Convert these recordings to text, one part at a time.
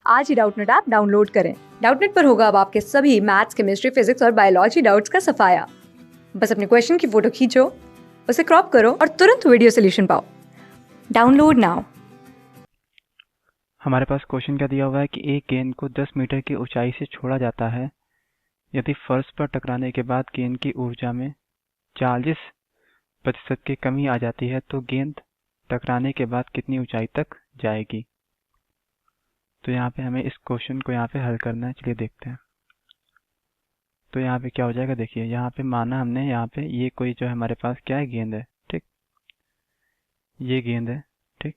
आज ही Doubtnut app download करें। Doubtnut पर होगा अब आपके सभी मैथ्स, केमिस्ट्री, फिजिक्स और बायोलॉजी डाउट्स का सफाया। बस अपने क्वेश्चन की फोटो खींचो, उसे क्रॉप करो और तुरंत वीडियो सोल्यूशन पाओ। Download now. हमारे पास क्वेश्चन क्या दिया हुआ है कि एक गेंद को 10 मीटर की ऊंचाई से छोड़ा जाता है। यदि फर्श पर टकराने के बाद गेंद की ऊर्जा में 40% की कमी आ जाती है तो गेंद टकराने के बाद कितनी ऊंचाई तक जाएगी। तो यहाँ पे हमें इस क्वेश्चन को यहाँ पे हल करना है। चलिए देखते हैं। तो यहाँ पे क्या हो जाएगा, देखिए यहाँ पे माना हमने यहाँ पे ये कोई जो है हमारे पास क्या है, गेंद है। ठीक, ये गेंद है। ठीक,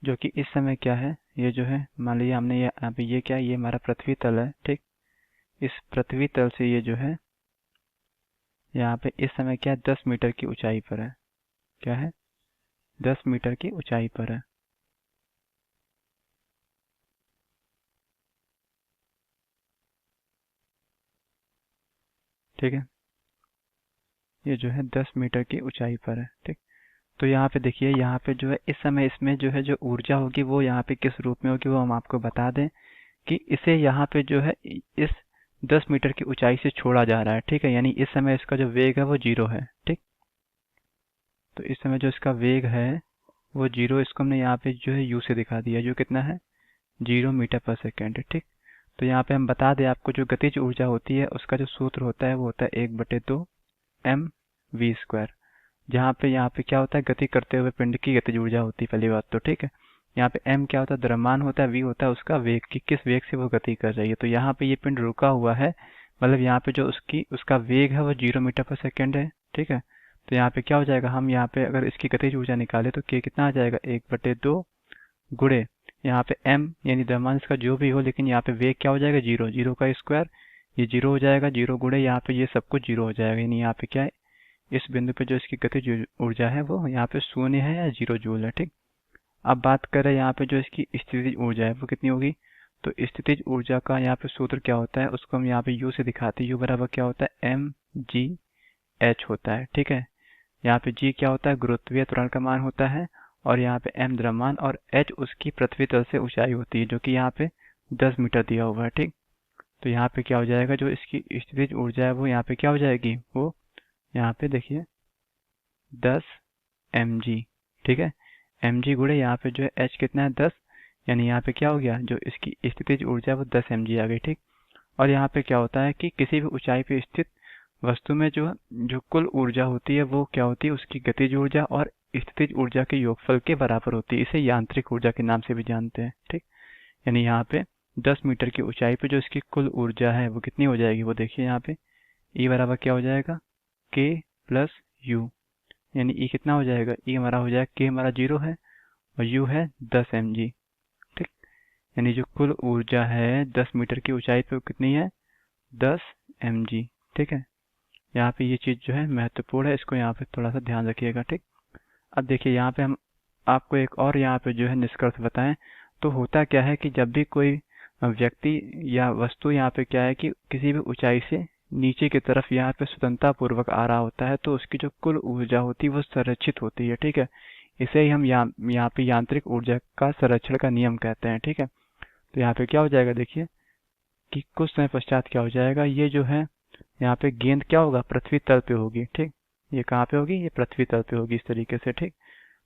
जो कि इस समय क्या है, ये जो है मान लीजिए हमने यहाँ पे ये क्या है, ये हमारा पृथ्वी तल है। ठीक, इस पृथ्वी तल से ये जो है यहाँ पे इस समय क्या है, 10 मीटर की ऊंचाई पर है। क्या है, 10 मीटर की ऊंचाई पर है। ठीक है, ये जो है 10 मीटर की ऊंचाई पर है। ठीक, तो यहाँ पे देखिए, यहाँ पे जो है इस समय इसमें जो है जो ऊर्जा होगी वो यहाँ पे किस रूप में होगी वो हम आपको बता दें कि इसे यहाँ पे जो है इस 10 मीटर की ऊंचाई से छोड़ा जा रहा है। ठीक है, यानी इस समय इसका जो वेग है वो 0 है। ठीक, तो इस समय जो इसका वेग है वो 0, इसको हमने यहाँ पे जो है u से दिखा दिया, जो कितना है 0 मीटर पर सेकेंड। ठीक, तो यहाँ पे हम बता दें आपको, जो गतिज ऊर्जा होती है उसका जो सूत्र होता है वो होता है 1/2 mv²। जहाँ पे यहाँ पे क्या होता है, गति करते हुए पिंड की गतिज ऊर्जा होती है पहली बात तो। ठीक है, यहाँ पे m क्या होता है, द्रव्यमान होता है, v होता है उसका वेग, कि किस वेग से वो गति कर रही है। तो यहाँ पे ये पिंड रुका हुआ है, मतलब यहाँ पे जो उसका वेग है वो 0 मीटर पर सेकेंड है। ठीक है, तो यहाँ पे क्या हो जाएगा, हम यहाँ पे अगर इसकी गतिज ऊर्जा निकाले तो k कितना आ जाएगा, 1/2 गुणे यहाँ पे m यानी द्रव्यमान इसका जो भी हो, लेकिन यहाँ पे वेग क्या हो जाएगा, 0, 0 का स्क्वायर, ये 0 हो जाएगा, 0 गुणे यहाँ पे ये सब कुछ 0 हो जाएगा। यानी यहाँ पे क्या है, इस बिंदु पे जो इसकी गतिज ऊर्जा है वो यहाँ पे 0 है या 0 जूल है। ठीक, अब बात करें यहाँ पे जो इसकी स्थितिज ऊर्जा है वो कितनी होगी। तो स्थितिज ऊर्जा का यहाँ पे सूत्र क्या होता है, उसको हम यहाँ पे u से दिखाते हैं। u बराबर क्या होता है, mgh होता है। ठीक है, यहाँ पे g क्या होता है, गुरुत्वीय त्वरण का मान होता है, और यहाँ पे m द्रव्यमान और h उसकी पृथ्वी तल से ऊंचाई होती है, जो कि यहाँ पे 10 मीटर दिया हुआ है। ठीक, तो यहाँ पे क्या हो जाएगा, जो इसकी स्थितिज ऊर्जा है वो यहाँ पे क्या हो जाएगी, वो यहाँ पे देखिए 10 mg। ठीक है, mg गुणे यहाँ पे जो है h कितना है, 10, यानी यहाँ पे क्या हो गया, जो इसकी स्थितिज ऊर्जा है वो 10 mg आ गई। ठीक, और यहाँ पे क्या होता है कि किसी भी ऊंचाई पे स्थित वस्तु में जो कुल ऊर्जा होती है वो क्या होती है, उसकी गतिज ऊर्जा और स्थितिज ऊर्जा के योगफल के बराबर होती है। इसे यांत्रिक ऊर्जा के नाम से भी जानते हैं। ठीक, यानी यहाँ पे 10 मीटर की ऊंचाई पे जो इसकी कुल ऊर्जा है वो कितनी हो जाएगी, वो देखिए यहाँ पे E बराबर क्या हो जाएगा, k प्लस u, यानी E कितना हो जाएगा, E हमारा हो जाएगा, k हमारा 0 है और u है 10 mg। ठीक, यानी जो कुल ऊर्जा है 10 मीटर की ऊंचाई पे वो कितनी है, 10 mg। ठीक है, यहाँ पे ये चीज़ जो है महत्वपूर्ण है, इसको यहाँ पे थोड़ा सा ध्यान रखिएगा। ठीक, अब देखिए यहाँ पे हम आपको एक और यहाँ पे जो है निष्कर्ष बताएं। तो होता क्या है कि जब भी कोई व्यक्ति या वस्तु यहाँ पे क्या है कि किसी भी ऊंचाई से नीचे की तरफ यहाँ पे स्वतंत्रता पूर्वक आ रहा होता है तो उसकी जो कुल ऊर्जा होती है वो संरक्षित होती है। ठीक है, इसे ही हम यहाँ पे यांत्रिक ऊर्जा का संरक्षण का नियम कहते हैं। ठीक है, तो यहाँ पे क्या हो जाएगा, देखिए कि कुछ समय पश्चात क्या हो जाएगा, ये जो है यहाँ पे गेंद क्या होगा, पृथ्वी तल पे होगी। ठीक, ये कहाँ पे होगी, ये पृथ्वी तल पे होगी इस तरीके से। ठीक,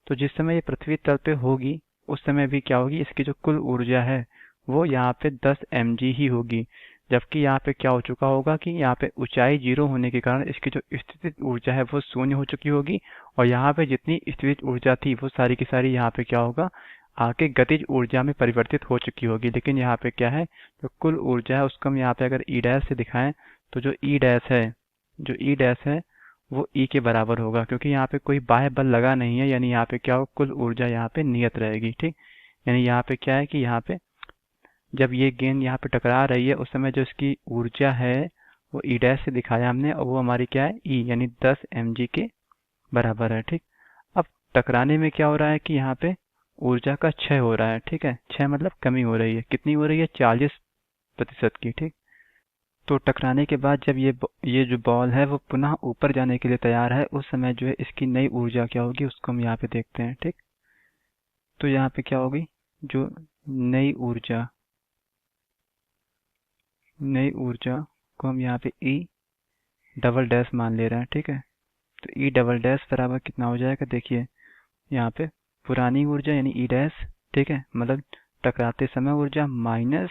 तो जिस समय ये पृथ्वी तल पे होगी उस समय भी क्या होगी, इसकी जो कुल ऊर्जा है वो यहाँ पे 10 mg ही होगी। जबकि यहाँ पे क्या हो चुका होगा कि यहाँ पे ऊंचाई 0 होने के कारण इसकी जो स्थितिज ऊर्जा है वो 0 हो चुकी होगी, और यहाँ पे जितनी स्थितिज ऊर्जा थी वो सारी की सारी यहाँ पे क्या होगा, आके गतिज ऊर्जा में परिवर्तित हो चुकी होगी। लेकिन यहाँ पे क्या है, जो कुल ऊर्जा है उसको हम यहाँ पे अगर ई डैश से दिखाएं तो जो ई डैश है, जो ई डैश है वो ई के बराबर होगा, क्योंकि यहाँ पे कोई बाह्य बल लगा नहीं है। यानी यहाँ पे क्या होगा, कुल ऊर्जा यहाँ पे नियत रहेगी। ठीक, यानी यहाँ पे क्या है कि यहाँ पे जब ये गेंद यहाँ पे टकरा रही है उस समय जो इसकी ऊर्जा है वो ई डैश से दिखाया हमने, और वो हमारी क्या है, ई, यानी 10 mg के बराबर है। ठीक, अब टकराने में क्या हो रहा है कि यहाँ पे ऊर्जा का क्षय हो रहा है। ठीक है, क्षय मतलब कमी हो रही है, कितनी हो रही है, 40% की। ठीक, तो टकराने के बाद जब ये जो बॉल है वो पुनः ऊपर जाने के लिए तैयार है, उस समय जो है इसकी नई ऊर्जा क्या होगी उसको हम यहाँ पे देखते हैं। ठीक, तो यहाँ पे क्या होगी, जो नई ऊर्जा को हम यहाँ पे ई डबल डैश मान ले रहे हैं, ठीक है। तो ई डबल डैश बराबर कितना हो जाएगा, देखिए यहाँ पे पुरानी ऊर्जा यानी ई डैश, ठीक है, मतलब टकराते समय ऊर्जा माइनस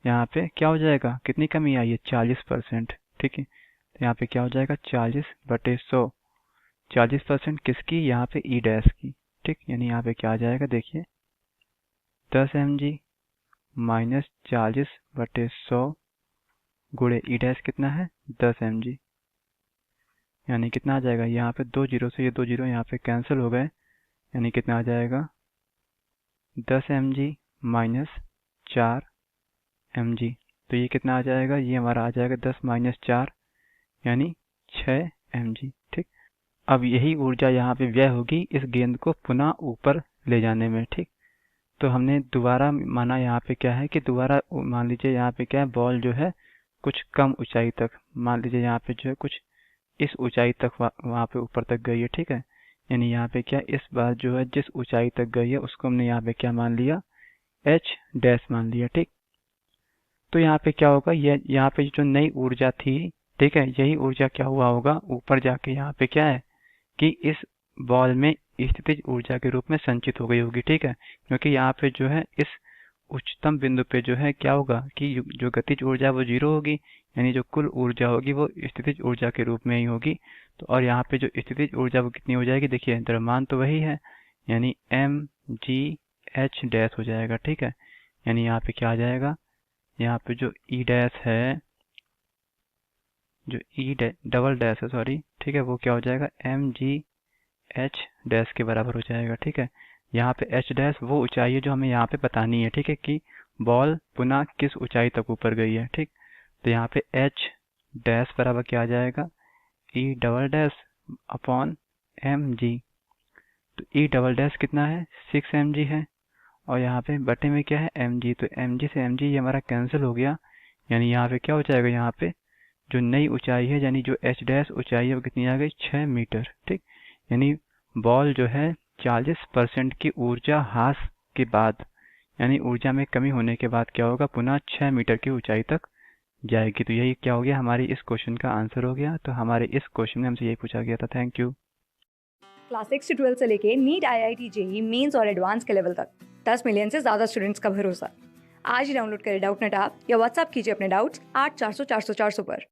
यहाँ पे क्या हो जाएगा, कितनी कमी आई है, 40%, ठीक है। तो यहाँ पे क्या हो जाएगा, 40/100, 40% किसकी, यहाँ पे ई डैश की, ठीक। यानी यहाँ पे क्या आ जाएगा, देखिए 10 mg माइनस 40/100 गुणे ई डैश कितना है, 10 mg, यानी कितना आ जाएगा, यहाँ पे 2 जीरो से ये 2 जीरो यहाँ पे कैंसिल हो गए, यानी कितना आ जाएगा, 10 mg माइनस 4 mg। तो ये कितना आ जाएगा, ये हमारा आ जाएगा 10 माइनस 4 यानी 6 mg, ठीक। अब यही ऊर्जा यहाँ पे व्यय होगी इस गेंद को पुनः ऊपर ले जाने में, ठीक। तो हमने दोबारा माना यहाँ पे क्या है कि दोबारा मान लीजिए यहाँ पे क्या है, बॉल जो है कुछ कम ऊंचाई तक, मान लीजिए यहाँ पे जो है कुछ इस ऊंचाई तक वहाँ पे ऊपर तक गई है, ठीक है। यानी यहाँ पे क्या, इस बार जो है जिस ऊंचाई तक गई है उसको हमने यहाँ पे क्या मान लिया, एच डैश मान लिया, ठीक। तो यहाँ पे क्या होगा, ये यहाँ पे जो नई ऊर्जा थी, ठीक है, यही ऊर्जा क्या हुआ होगा, ऊपर जाके यहाँ पे क्या है कि इस बॉल में स्थितिज ऊर्जा के रूप में संचित हो गई होगी, ठीक है। क्योंकि यहाँ पे जो है इस उच्चतम बिंदु पे जो है क्या होगा कि जो गतिज ऊर्जा वो 0 होगी, यानी जो कुल ऊर्जा होगी वो स्थितिज ऊर्जा के रूप में ही होगी। तो और यहाँ पे जो स्थितिज ऊर्जा वो कितनी हो जाएगी, देखिए द्रव्यमान तो वही है, यानी mgh डैश हो जाएगा, ठीक है। यानी यहाँ पे क्या आ जाएगा, यहाँ पे जो ई डैश है, जो ई डबल डैश है, सॉरी, ठीक है, वो क्या हो जाएगा, mgh डैश के बराबर हो जाएगा, ठीक है। यहाँ पे h डैश वो ऊंचाई है जो हमें यहाँ पे बतानी है, ठीक है, कि बॉल पुनः किस ऊंचाई तक ऊपर गई है, ठीक। तो यहाँ पे h डैश बराबर क्या आ जाएगा, E double dash upon mg। तो ई डबल डैश कितना है, 6 mg है, और यहाँ पे बटे में क्या है, mg। तो mg से mg ये हमारा कैंसिल हो गया, यानी यहाँ पे क्या हो जाएगा, यहाँ पे जो नई ऊंचाई है यानी जो h डैश ऊंचाई है वो कितनी आ गई, 6 मीटर, ठीक। यानी बॉल जो है 40% की ऊर्जा ह्रास के बाद, यानी ऊर्जा में कमी होने के बाद क्या होगा, पुनः 6 मीटर की ऊंचाई तक जाएगी। तो यही क्या हो गया, हमारी इस क्वेश्चन का आंसर हो गया। तो हमारे इस क्वेश्चन में हमसे यही पूछा गया था। Thank you. क्लास 6 से 12 से लेके नीट, IIT, जेईई मेंस और एडवांस के लेवल तक 10 मिलियन से ज्यादा स्टूडेंट्स का भरोसा। आज ही डाउनलोड करें डाउटनेट ऐप या व्हाट्सएप कीजिए अपने डाउट्स 8400 400 400 पर।